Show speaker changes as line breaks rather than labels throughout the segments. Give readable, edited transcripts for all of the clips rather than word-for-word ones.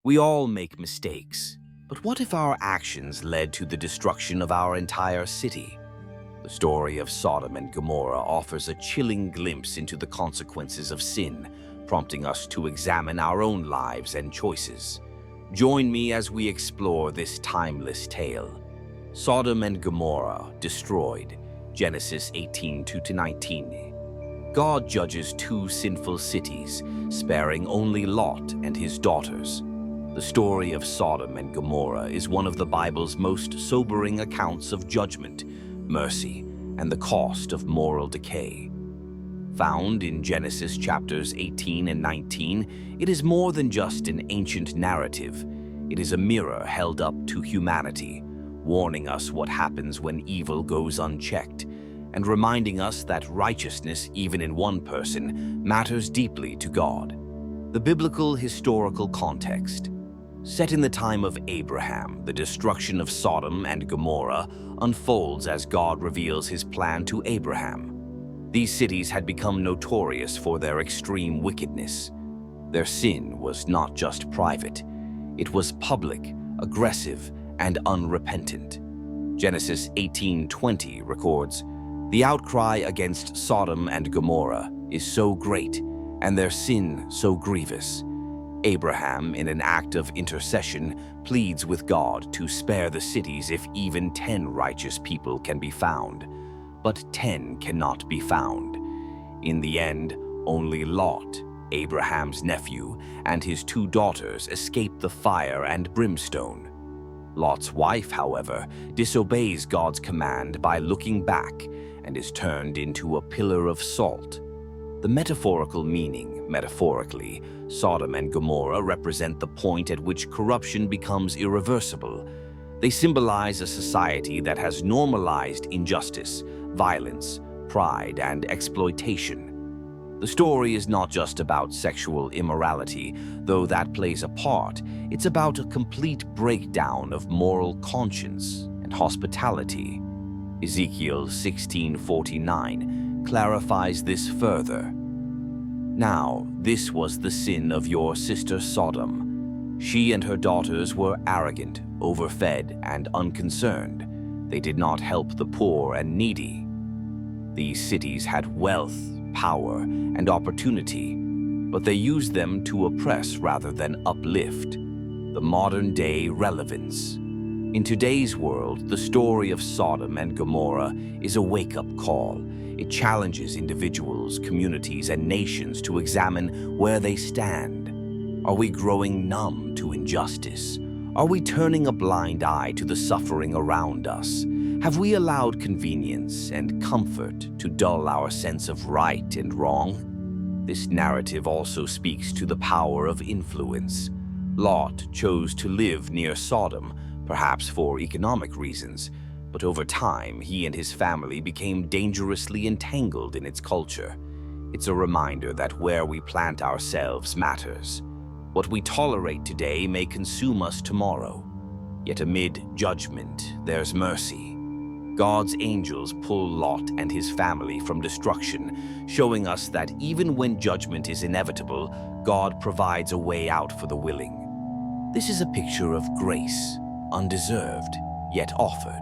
We all make mistakes, but what if our actions led to the destruction of our entire city? The story of Sodom and Gomorrah offers a chilling glimpse into the consequences of sin, prompting us to examine our own lives and choices. Join me as we explore this timeless tale. Sodom and Gomorrah destroyed, Genesis 18:2-19. God judges two sinful cities, sparing only Lot and his daughters. The story of Sodom and Gomorrah is one of the Bible's most sobering accounts of judgment, mercy, and the cost of moral decay. Found in Genesis chapters 18 and 19, it is more than just an ancient narrative. It is a mirror held up to humanity, warning us what happens when evil goes unchecked, and reminding us that righteousness, even in one person, matters deeply to God. The biblical historical context. Set in the time of Abraham, the destruction of Sodom and Gomorrah unfolds as God reveals his plan to Abraham. These cities had become notorious for their extreme wickedness. Their sin was not just private. It was public, aggressive, and unrepentant. Genesis 18:20 records, "The outcry against Sodom and Gomorrah is so great, and their sin so grievous." Abraham, in an act of intercession, pleads with God to spare the cities if even 10 righteous people can be found. But 10 cannot be found. In the end, only Lot, Abraham's nephew, and his 2 daughters escape the fire and brimstone. Lot's wife, however, disobeys God's command by looking back and is turned into a pillar of salt. The metaphorical meaning, metaphorically, Sodom and Gomorrah represent the point at which corruption becomes irreversible. They symbolize a society that has normalized injustice, violence, pride, and exploitation. The story is not just about sexual immorality, though that plays a part. It's about a complete breakdown of moral conscience and hospitality. Ezekiel 16:49 clarifies this further. "Now, this was the sin of your sister Sodom. She and her daughters were arrogant, overfed, and unconcerned. They did not help the poor and needy." These cities had wealth, power, and opportunity, but they used them to oppress rather than uplift. The modern-day relevance. In today's world, the story of Sodom and Gomorrah is a wake-up call. It challenges individuals, communities, and nations to examine where they stand. Are we growing numb to injustice? Are we turning a blind eye to the suffering around us? Have we allowed convenience and comfort to dull our sense of right and wrong? This narrative also speaks to the power of influence. Lot chose to live near Sodom, perhaps for economic reasons, but over time, he and his family became dangerously entangled in its culture. It's a reminder that where we plant ourselves matters. What we tolerate today may consume us tomorrow. Yet amid judgment, there's mercy. God's angels pull Lot and his family from destruction, showing us that even when judgment is inevitable, God provides a way out for the willing. This is a picture of grace, undeserved, yet offered.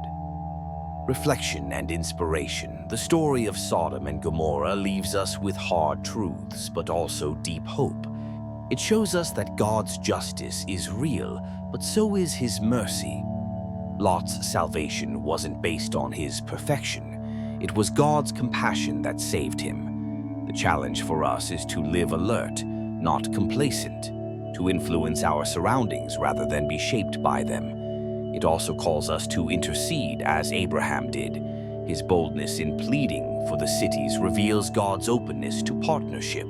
Reflection and inspiration. The story of Sodom and Gomorrah leaves us with hard truths, but also deep hope. It shows us that God's justice is real, but so is his mercy. Lot's salvation wasn't based on his perfection. It was God's compassion that saved him. The challenge for us is to live alert, not complacent, to influence our surroundings rather than be shaped by them. It also calls us to intercede as Abraham did. His boldness in pleading for the cities reveals God's openness to partnership.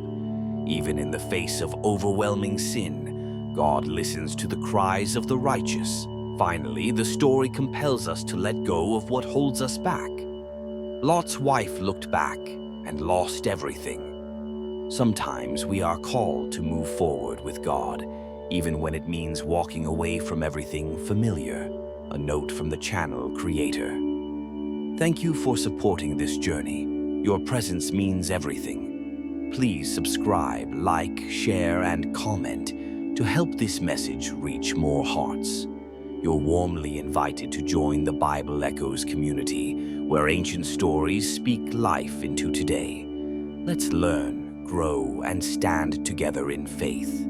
Even in the face of overwhelming sin, God listens to the cries of the righteous. Finally, the story compels us to let go of what holds us back. Lot's wife looked back and lost everything. Sometimes we are called to move forward with God, even when it means walking away from everything familiar. A note from the channel creator. Thank you for supporting this journey. Your presence means everything. Please subscribe, like, share, and comment To help this message reach more hearts, you're warmly invited to join the Bible Echoes community, where ancient stories speak life into today. Let's learn, grow, and stand together in faith.